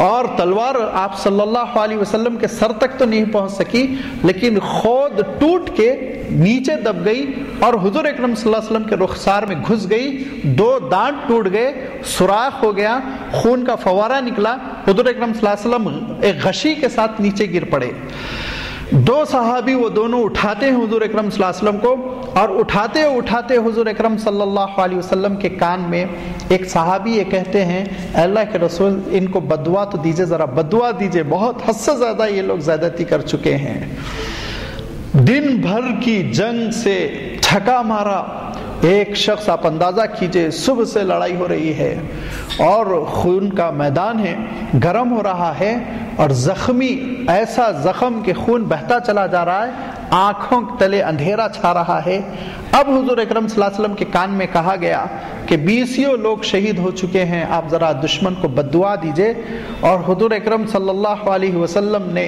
اور تلوار آپ صلی اللہ علیہ وسلم کے سر تک تو نہیں پہنچ سکی، لیکن خود ٹوٹ کے نیچے دب گئی اور حضور اکرم صلی اللہ علیہ وسلم کے رخسار میں گھس گئی، 2 دانت ٹوٹ گئے، سوراخ ہو گیا، خون کا فوارہ نکلا، حضور اکرم صلی اللہ علیہ وسلم ایک غشی کے ساتھ نیچے گر پڑے۔ 2 صحابی وہ دونوں اٹھاتے ہیں حضور اکرم صلی اللہ علیہ وسلم کو، اور اٹھاتے اٹھاتے حضور اکرم صلی اللہ علیہ وسلم کے کان میں ایک صحابی یہ کہتے ہیں، اے اللہ کے رسول ان کو بددعا تو دیجئے، ذرا بددعا دیجئے، بہت حد سے زیادہ یہ لوگ زیادتی کر چکے ہیں، دن بھر کی جنگ سے تھکا مارا ایک شخص، آپ اندازہ کیجئے صبح سے لڑائی ہو رہی ہے اور خون کا میدان ہے، گرم ہو رہا ہے اور زخمی، ایسا زخم کہ خون بہتا چلا جا رہا ہے، آنکھوں تلے اندھیرا چھا رہا ہے۔ اب حضور اکرم صلی اللہ علیہ وسلم کے کان میں کہا گیا کہ 20 لوگ شہید ہو چکے ہیں، آپ ذرا دشمن کو بددعا دیجئے۔ اور حضور اکرم صلی اللہ علیہ وسلم نے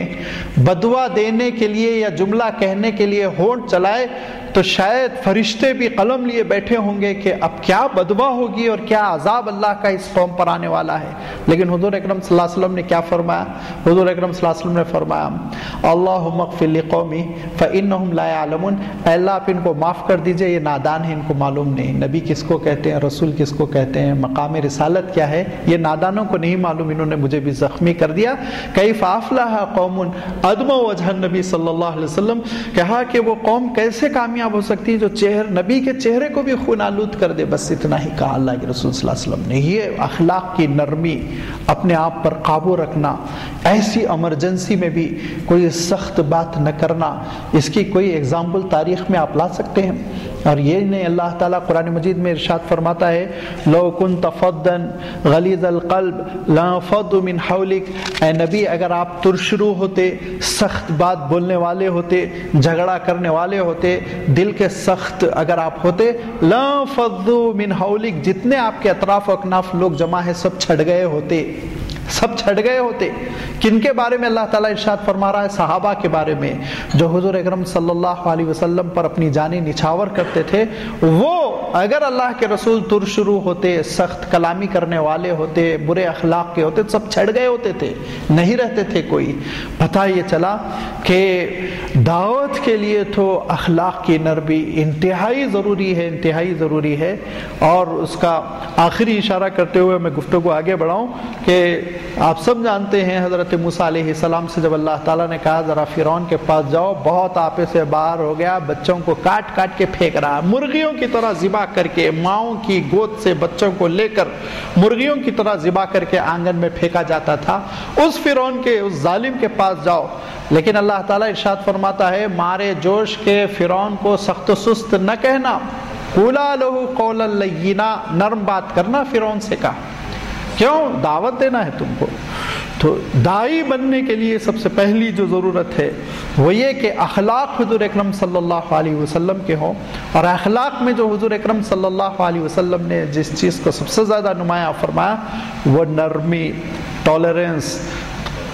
بددعا دینے کے لیے یا جملہ کہنے کے لیے ہونٹ چلائے تو شاید فرشتے بھی قلم لیے بیٹھے ہوں گے کہ اب کیا بددعا ہوگی اور کیا عذاب اللہ کا اس قوم پر آنے والا ہے، لیکن حضور اکرم صلی اللہ علیہ وسلم نے کیا فرمایا؟ حضور اکرم صلی اللہ علیہ وسلم نے فرمایا، اللہم اغفر لقومی فانہم لا یعلمون، اے اللہ آپ ان کو معاف کر دیجئے، یہ نادان ہیں، ان کو معلوم نہیں نبی کس کو کہتے ہیں، رسول کس کو کہتے ہیں، مقام رسالت کیا ہے، یہ نادانوں کو نہیں معلوم، انہوں نے مجھے بھی زخمی کر دیا۔ کیف افلح قوم ادموا وجہ النبی صلی اللہ علیہ وسلم، کہا کہ وہ قوم کیسے کامیاب ہو سکتی ہے جو نبی کے چہرے کو بھی خون آلود کر دے، بس اتنا ہی کہا اللہ کے رسول صلی اللہ علیہ وسلم نے۔ یہ اخلاق کی نرمی، اپنے آپ پر قابو رکھنا، ایسی ایمرجنسی میں بھی کوئی سخت بات نہ کرنا، اس کی کوئی اگزامپل تاریخ میں آپ لا سکتے ہیں؟ اور یہ نہیں، اللہ تعالیٰ قرآن مجید میں ارشاد فرماتا ہے، لو کنت فظا غلیظ القلب لانفضوا من حولک، اے نبی اگر آپ ترشرو ہوتے، سخت بات بولنے والے ہوتے، جھگڑا کرنے والے ہوتے، دل کے سخت اگر آپ ہوتے، لانفضوا من حولک، جتنے آپ کے اطراف و اکناف لوگ جمع ہے سب چھٹ گئے ہوتے، سب چھٹ گئے ہوتے۔ کن کے بارے میں اللہ تعالیٰ ارشاد فرما رہا ہے؟ صحابہ کے بارے میں، جو حضور اکرم صلی اللہ علیہ وسلم پر اپنی جانیں نچھاور کرتے تھے۔ وہ اگر اللہ کے رسول ترشرو ہوتے، سخت کلامی کرنے والے ہوتے، برے اخلاق کے ہوتے، سب چھڑ گئے ہوتے تھے، نہیں رہتے تھے کوئی۔ پتہ یہ چلا کہ دعوت کے لیے تو اخلاق کی نرمی انتہائی ضروری ہے، انتہائی ضروری ہے۔ اور اس کا آخری اشارہ کرتے ہوئے میں گفتگو آگے بڑھاؤں کہ آپ سب جانتے ہیں حضرت موسیٰ علیہ السلام سے جب اللہ تعالیٰ نے کہا ذرا فرعون کے پاس جاؤ، بہت آپے سے باہر ہو گیا، بچوں کو کاٹ کاٹ کے پھینک رہا، مرغیوں کی طرح ذبح کر کے، ماؤں کی گود سے بچوں کو لے کر مرغیوں کی طرح ذبح کر کے آنگن میں پھینکا جاتا تھا، اس فرعون کے، اس ظالم کے پاس جاؤ۔ لیکن اللہ تعالیٰ ارشاد فرماتا ہے، مارے جوش کے فرعون کو سخت و سست نہ کہنا، قولا لہ قولا لینا، نرم بات کرنا فرعون سے کہا۔ کیوں؟ دعوت دینا ہے تم کو۔ تو داعی بننے کے لیے سب سے پہلی جو ضرورت ہے وہ یہ کہ اخلاق حضور اکرم صلی اللہ علیہ وسلم کے ہوں، اور اخلاق میں جو حضور اکرم صلی اللہ علیہ وسلم نے جس چیز کو سب سے زیادہ نمایاں فرمایا وہ نرمی، ٹالرنس،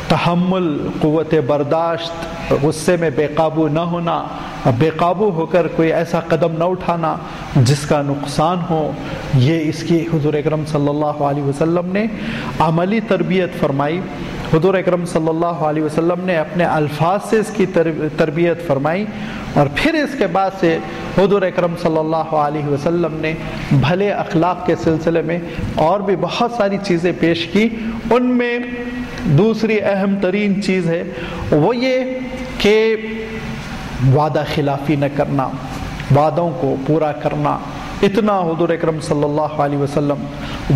تحمل، قوت برداشت، غصے میں بے قابو نہ ہونا، بے قابو ہو کر کوئی ایسا قدم نہ اٹھانا جس کا نقصان ہو۔ یہ اس کی حضور اکرم صلی اللہ علیہ وسلم نے عملی تربیت فرمائی۔ حضور اکرم صلی اللہ علیہ وسلم نے اپنے الفاظ سے اس کی تربیت فرمائی، اور پھر اس کے بعد سے حضور اکرم صلی اللہ علیہ وسلم نے بھلے اخلاق کے سلسلے میں اور بھی بہت ساری چیزیں پیش کی۔ ان میں دوسری اہم ترین چیز ہے وہ یہ کہ وعدہ خلافی نہ کرنا، وعدوں کو پورا کرنا۔ اتنا حضور اکرم صلی اللہ علیہ وسلم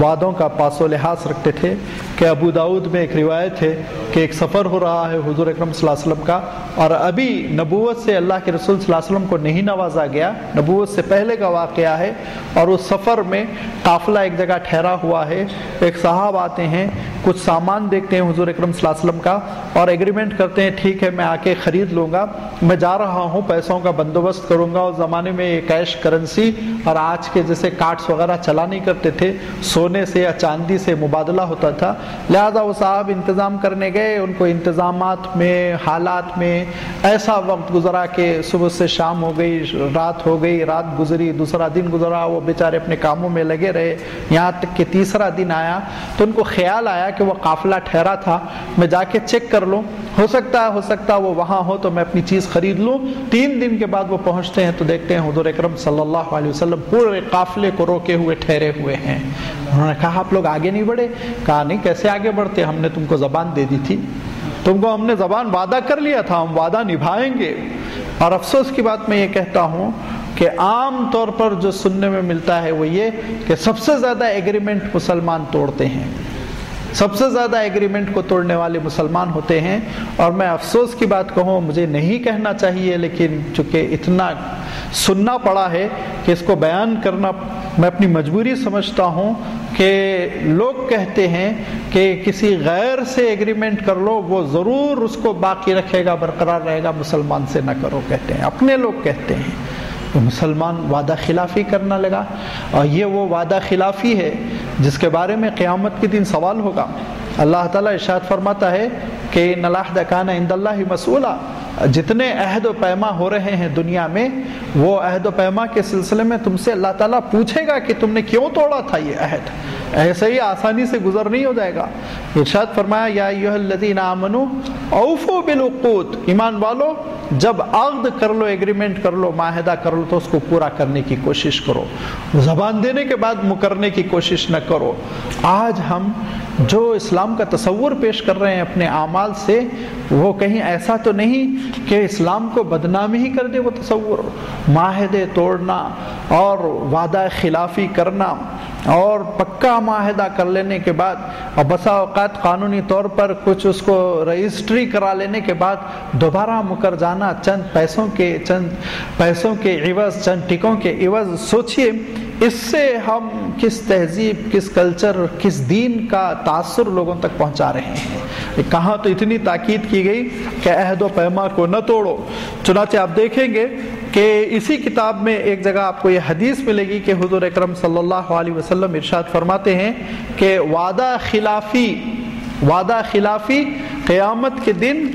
وعدوں کا پاس و لحاظ رکھتے تھے کہ ابو داؤد میں ایک روایت ہے کہ ایک سفر ہو رہا ہے حضور اکرم صلی اللہ علیہ وسلم کا، اور ابھی نبوت سے اللہ کے رسول صلی اللہ علیہ وسلم کو نہیں نوازا گیا، نبوت سے پہلے کا واقعہ ہے، اور اس سفر میں قافلہ ایک جگہ ٹھہرا ہوا ہے، ایک صاحب آتے ہیں، کچھ سامان دیکھتے ہیں حضور اکرم صلی اللہ علیہ وسلم کا، اور ایگریمنٹ کرتے ہیں ٹھیک ہے میں آ کے خرید لوں گا، میں جا رہا ہوں، پیسوں کا بندوبست کروں گا۔ اس زمانے میں یہ کیش کرنسی اور آج کے جیسے کارڈز وغیرہ چلا نہیں کرتے تھے، سونے سے یا چاندی سے مبادلہ ہوتا تھا، لہذا وہ صاحب انتظام کرنے گئے، گئے ان کو انتظامات میں، حالات میں ایسا وقت گزرا کہ صبح سے شام ہو گئی، رات ہو گئی، رات گزری، دوسرا دن گزرا، وہ بیچارے اپنے کاموں میں لگے رہے، یہاں تک کہ تیسرا دن آیا تو ان کو خیال آیا کہ وہ قافلہ ٹھہرا تھا، میں جا کے چیک کر لوں، ہو سکتا ہے وہ وہاں ہو تو میں اپنی چیز خرید لوں۔ 3 دن کے بعد وہ پہنچتے ہیں تو دیکھتے ہیں حضور اکرم صلی اللہ علیہ وسلم پورے قافلے کو روکے ہوئے ٹھہرے ہوئے ہیں۔ انہوں نے کہا آپ لوگ آگے نہیں بڑھے؟ کہا نہیں، کیسے آگے بڑھتے، ہم نے تم کو زبان دے دی تھی، تم کو ہم نے زبان وعدہ کر لیا تھا، ہم وعدہ نبھائیں گے۔ اور افسوس کی بات میں یہ کہتا ہوں کہ عام طور پر جو سننے میں ملتا ہے وہ یہ کہ سب سے زیادہ ایگریمنٹ مسلمان توڑتے ہیں، سب سے زیادہ ایگریمنٹ کو توڑنے والے مسلمان ہوتے ہیں۔ اور میں افسوس کی بات کہوں، مجھے نہیں کہنا چاہیے لیکن چونکہ اتنا سننا پڑا ہے کہ اس کو بیان کرنا میں اپنی مجبوری سمجھتا ہوں کہ لوگ کہتے ہیں کہ کسی غیر سے ایگریمنٹ کر لو، وہ ضرور اس کو باقی رکھے گا، برقرار رہے گا، مسلمان سے نہ کرو، کہتے ہیں، اپنے لوگ کہتے ہیں۔ تو مسلمان وعدہ خلافی کرنا لگا، اور یہ وہ وعدہ خلافی ہے جس کے بارے میں قیامت کے دن سوال ہوگا۔ اللہ تعالیٰ ارشاد فرماتا ہے کہ ان العہد کان عند اللہ مسئولا، جتنے عہد و پیما ہو رہے ہیں دنیا میں، وہ عہد و پیما کے سلسلے میں تم سے اللہ تعالیٰ پوچھے گا کہ تم نے کیوں توڑا تھا یہ عہد، ایسے ہی آسانی سے گزر نہیں ہو جائے گا۔ ارشاد فرمایا یا ایھا الذین آمنوا اوفوا بالعقود، ایمان والو جب عقد کر لو، ایگریمنٹ کر لو، معاہدہ کر لو تو اس کو پورا کرنے کی کوشش کرو، زبان دینے کے بعد مکرنے کی کوشش نہ کرو۔ آج ہم جو اسلام کا تصور پیش کر رہے ہیں اپنے اعمال سے، وہ کہیں ایسا تو نہیں کہ اسلام کو بدنام ہی کر دے وہ تصور؟ معاہدے توڑنا اور وعدہ خلافی کرنا اور پکا معاہدہ کر لینے کے بعد، اور بسا اوقات قانونی طور پر کچھ اس کو رجسٹری کرا لینے کے بعد دوبارہ مکر جانا چند پیسوں کے عوض، چند ٹکوں کے عوض۔ سوچئے اس سے ہم کس تہذیب، کس کلچر، کس دین کا تاثر لوگوں تک پہنچا رہے ہیں۔ کہاں تو اتنی تاکید کی گئی کہ عہد و پیما کو نہ توڑو۔ چنانچہ آپ دیکھیں گے کہ اسی کتاب میں ایک جگہ آپ کو یہ حدیث ملے گی کہ حضور اکرم صلی اللہ علیہ وسلم ارشاد فرماتے ہیں کہ وعدہ خلافی قیامت کے دن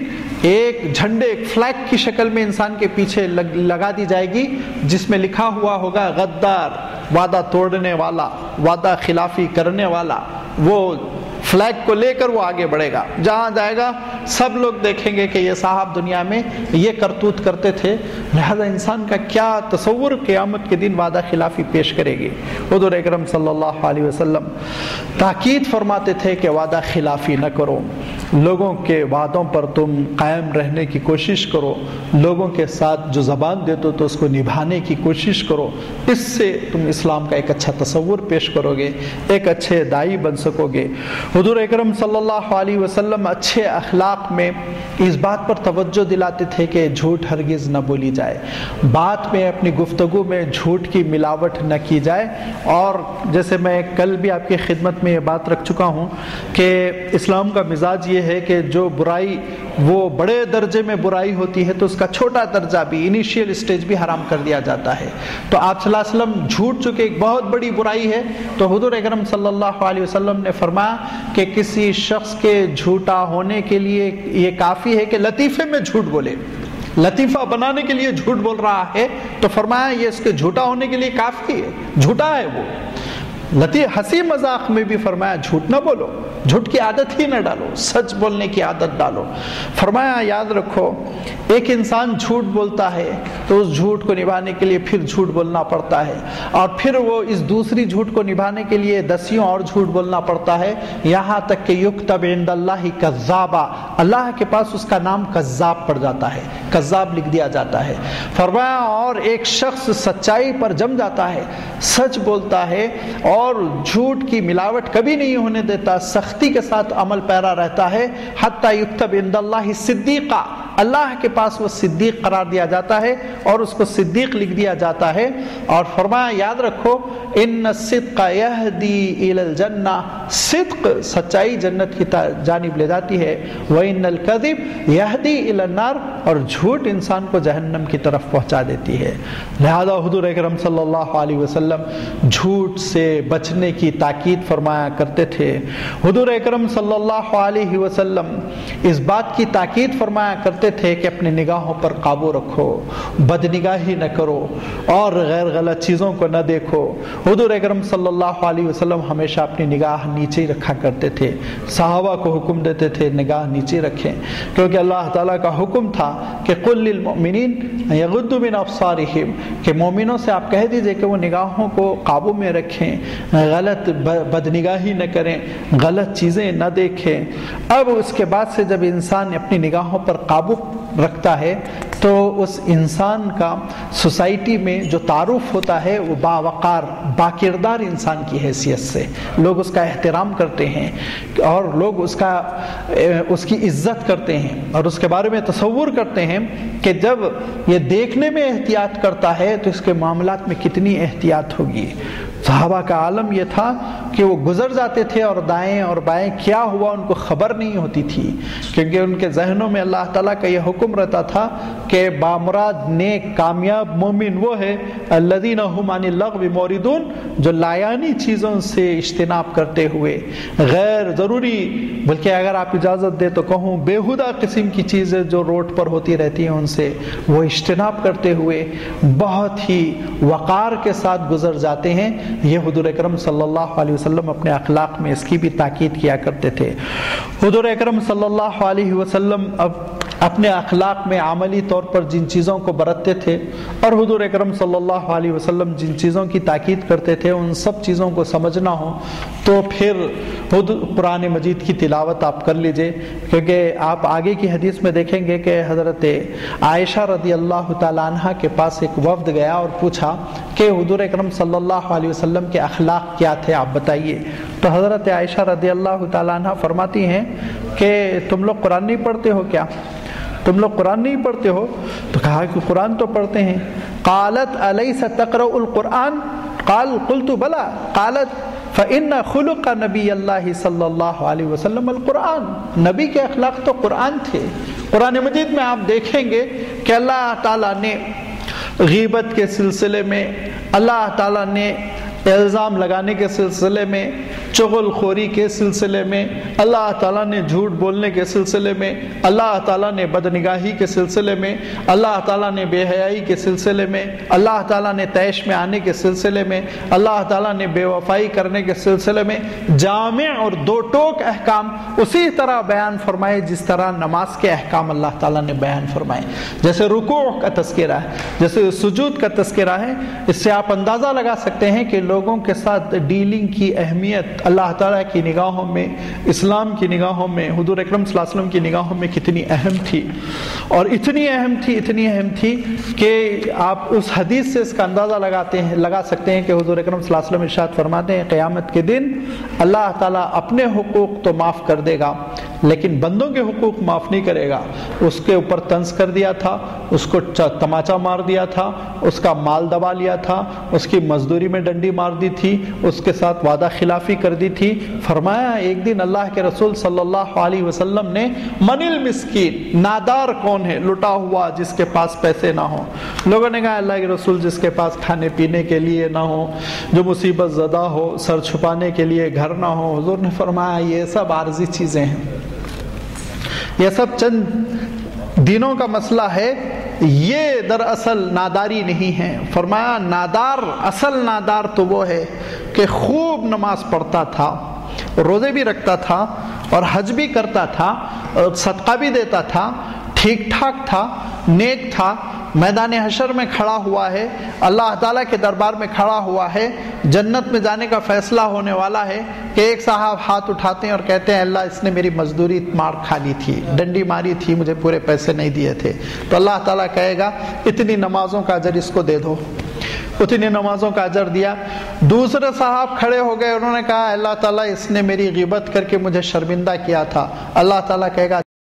ایک جھنڈے، ایک فلیگ کی شکل میں انسان کے پیچھے لگا دی جائے گی، جس میں لکھا ہوا ہوگا غدار، وعدہ توڑنے والا، وعدہ خلافی کرنے والا۔ وہ فلیگ کو لے کر وہ آگے بڑھے گا، جہاں جائے گا سب لوگ دیکھیں گے کہ یہ صاحب دنیا میں یہ کرتوت کرتے تھے، لہذا انسان کا کیا تصور قیامت کے دن وعدہ خلافی پیش کرے گی۔ حضور اکرم صلی اللہ علیہ وسلم تاکید فرماتے تھے کہ وعدہ خلافی نہ کرو، لوگوں کے وعدوں پر تم قائم رہنے کی کوشش کرو، لوگوں کے ساتھ جو زبان دیتے تو اس کو نبھانے کی کوشش کرو، اس سے تم اسلام کا ایک اچھا تصور پیش کرو گے، ایک اچھے داعی بن سکو گے۔ حضور اکرم صلی اللہ علیہ وسلم اچھے اخلاق میں اس بات پر توجہ دلاتے تھے کہ جھوٹ ہرگز نہ بولی جائے، بات میں، اپنی گفتگو میں جھوٹ کی ملاوٹ نہ کی جائے۔ اور جیسے میں کل بھی آپ کی خدمت میں یہ بات رکھ چکا ہوں کہ اسلام کا مزاج یہ ہے کہ جو برائی وہ بڑے درجے میں برائی ہوتی ہے تو اس کا چھوٹا درجہ بھی، انیشیل اسٹیج بھی حرام کر دیا جاتا ہے۔ تو آپ صلی اللہ علیہ وسلم جھوٹ چونکہ ایک بہت بڑی برائی ہے تو حضور اکرم صلی اللہ علیہ وسلم نے فرمایا کہ کسی شخص کے جھوٹا ہونے کے لیے یہ کافی ہے کہ لطیفے میں جھوٹ بولے، لطیفہ بنانے کے لیے جھوٹ بول رہا ہے تو فرمایا یہ اس کے جھوٹا ہونے کے لیے کافی ہے، جھوٹا ہے وہ۔ ہنسی مذاق میں بھی فرمایا جھوٹ نہ بولو، جھوٹ کی عادت ہی نہ ڈالو، سچ بولنے کی عادت ڈالو۔ فرمایا یاد رکھو ایک انسان جھوٹ بولتا ہے تو اس جھوٹ کو نبھانے کے لیے پھر جھوٹ بولنا پڑتا ہے، اور پھر وہ اس دوسری جھوٹ کو نبھانے کے لیے 10 اور جھوٹ بولنا پڑتا ہے، یہاں تک کہ یکتب عند اللہ کذابا، اللہ کے پاس اس کا نام کذاب پڑ جاتا ہے، کذاب لکھ دیا جاتا ہے۔ فرمایا اور ایک شخص سچائی پر جم جاتا ہے، سچ بولتا ہے اور جھوٹ کی ملاوٹ کبھی نہیں ہونے دیتا، سختی کے ساتھ عمل پیرا رہتا ہے، حتی یکتب عند اللہ صدیقہ، اللہ کے پاس وہ صدیق قرار دیا جاتا ہے اور اس کو صدیق لکھ دیا جاتا ہے. اور فرمایا یاد رکھو ان الصدق یہدی الی الجنہ، صدق سچائی جنت کی جانب لے جاتی ہے، وان الکذب یہدی الی النار، اور جھوٹ انسان کو جہنم کی طرف پہنچا دیتی ہے. لہذا حضور اکرم صلی اللہ علیہ وسلم جھوٹ سے بچنے کی تاکید فرمایا کرتے تھے. حضور اکرم صلی اللہ علیہ وسلم اس بات کی تاکید فرمایا کرتے تھے کہ اپنے نگاہوں پر قابو رکھو، بدنگاہی نہ کرو اور غیر غلط چیزوں کو نہ دیکھو. حضور اکرم صلی اللہ علیہ وسلم ہمیشہ اپنی نگاہ نیچے ہی رکھا کرتے تھے. صحابہ کو حکم دیتے تھے نگاہ نیچے رکھیں، کیونکہ اللہ تعالیٰ کا حکم تھا کہ قل للمؤمنین یغضوا من ابصارہم، کہ مومنوں سے آپ کہہ دیجئے کہ وہ نگاہوں کو قابو میں رکھیں، غلط بدنگاہی نہ کریں، غلط چیزیں نہ دیکھیں. اب اس کے بعد سے جب انسان اپنی نگاہوں پر قابو رکھتا ہے تو اس انسان کا سوسائٹی میں جو تعارف ہوتا ہے وہ باوقار باکردار انسان کی حیثیت سے لوگ اس کا احترام کرتے ہیں اور لوگ اس کی عزت کرتے ہیں اور اس کے بارے میں تصور کرتے ہیں کہ جب یہ دیکھنے میں احتیاط کرتا ہے تو اس کے معاملات میں کتنی احتیاط ہوگی. صحابہ کا عالم یہ تھا کہ وہ گزر جاتے تھے اور دائیں اور بائیں کیا ہوا ان کو خبر نہیں ہوتی تھی، کیونکہ ان کے ذہنوں میں اللہ تعالیٰ کا یہ حکم رہتا تھا کہ بامراد نیک کامیاب مومن وہ ہے الذین هم عن اللغو معرضون، جو لایانی چیزوں سے اجتناب کرتے ہوئے غیر ضروری، بلکہ اگر آپ اجازت دے تو کہوں بیہودہ قسم کی چیزیں جو روڈ پر ہوتی رہتی ہیں ان سے وہ اجتناب کرتے ہوئے بہت ہی وقار کے ساتھ گزر جاتے ہیں. یہ حضور اکرم صلی اللہ علیہ وسلم اپنے اخلاق میں اس کی بھی تاکید کیا کرتے تھے. حضور اکرم صلی اللہ علیہ وسلم اپنے اخلاق میں عملی طور پر جن چیزوں کو برتتے تھے اور حضور اکرم صلی اللہ علیہ وسلم جن چیزوں کی تاکید کرتے تھے ان سب چیزوں کو سمجھنا ہو تو پھر خود قرآن مجید کی تلاوت آپ کر لیجئے، کیونکہ آپ آگے کی حدیث میں دیکھیں گے کہ حضرت عائشہ رضی اللہ تعالیٰ عنہ کے پاس ایک وفد گیا اور پوچھا کہ حضور اکرم صلی اللہ علیہ وسلم کے اخلاق کیا تھے آپ بتائیے. تو حضرت عائشہ رضی اللہ تعالیٰ عنہ فرماتی ہیں کہ تم لوگ قرآن نہیں پڑھتے ہو کیا؟ تم لوگ قرآن نہیں پڑھتے ہو؟ تو کہا کہ قرآن تو پڑھتے ہیں. قالت الیس تقرأ القرآن؟ قال قلت بلا. قالت فإن خلق نبی اللہ صلی اللہ علیہ وسلم القرآن، نبی کے اخلاق تو قرآن تھے. قرآن مجید میں آپ دیکھیں گے کہ اللہ تعالیٰ نے غیبت کے سلسلے میں، اللہ تعالیٰ نے الزام لگانے کے سلسلے میں، چغل خوری کے سلسلے میں، اللہ تعالیٰ نے جھوٹ بولنے کے سلسلے میں، اللہ تعالیٰ نے بدنگاہی کے سلسلے میں، اللہ تعالیٰ نے بے حیائی کے سلسلے میں، اللہ تعالیٰ نے طیش میں آنے کے سلسلے میں، اللہ تعالیٰ نے بے وفائی کرنے کے سلسلے میں جامع اور دو ٹوک احکام اسی طرح بیان فرمائے جس طرح نماز کے احکام اللہ تعالیٰ نے بیان فرمائے. جیسے رکوع کا تذکرہ ہے، جیسے سجود کا تذکرہ ہے. اس سے آپ اندازہ لگا سکتے ہیں کہ لوگوں کے ساتھ ڈیلنگ کی اہمیت اللہ تعالیٰ کی نگاہوں میں، اسلام کی نگاہوں میں، حضور اکرم صلی اللہ علیہ وسلم کی نگاہوں میں کتنی اہم تھی. اور اتنی اہم تھی کہ آپ اس حدیث سے اس کا اندازہ لگا سکتے ہیں کہ حضور اکرم صلی اللہ علیہ وسلم ارشاد فرماتے ہیں قیامت کے دن اللہ تعالیٰ اپنے حقوق تو معاف کر دے گا لیکن بندوں کے حقوق معاف نہیں کرے گا. اس کے اوپر طنز کر دیا تھا، اس کو تماچا مار دیا تھا، اس کا مال دبا لیا تھا، اس کی مزدوری میں ڈنڈی مار دی تھی، اس کے ساتھ وعدہ خلافی کر دی تھی. فرمایا ایک دن اللہ کے رسول صلی اللہ علیہ وسلم نے من المسکین، نادار کون ہے؟ لٹا ہوا جس کے پاس پیسے نہ ہوں. لوگوں نے کہا اللہ کے رسول جس کے پاس کھانے پینے کے لیے نہ ہو، جو مصیبت زدہ ہو، سر چھپانے کے لیے گھر نہ ہو. حضور نے فرمایا یہ سب عارضی چیزیں ہیں، یہ سب چند دنوں کا مسئلہ ہے، یہ دراصل ناداری نہیں ہے. فرمایا نادار، اصل نادار تو وہ ہے کہ خوب نماز پڑھتا تھا، روزے بھی رکھتا تھا اور حج بھی کرتا تھا اور صدقہ بھی دیتا تھا، ٹھیک ٹھاک تھا، نیک تھا، میدان حشر میں کھڑا ہوا ہے، اللہ تعالیٰ کے دربار میں کھڑا ہوا ہے، جنت میں جانے کا فیصلہ ہونے والا ہے کہ ایک صاحب ہاتھ اٹھاتے ہیں اور کہتے ہیں اللہ اس نے میری مزدوری مار کھا لی تھی، ڈنڈی ماری تھی، مجھے پورے پیسے نہیں دیے تھے. تو اللہ تعالیٰ کہے گا اتنی نمازوں کا اجر اس کو دے دو. اتنی نمازوں کا اجر دیا. دوسرے صاحب کھڑے ہو گئے، انہوں نے کہا اللہ تعالیٰ اس نے میری غیبت کر کے مجھے شرمندہ کیا تھا. اللہ تعالیٰ کہے گا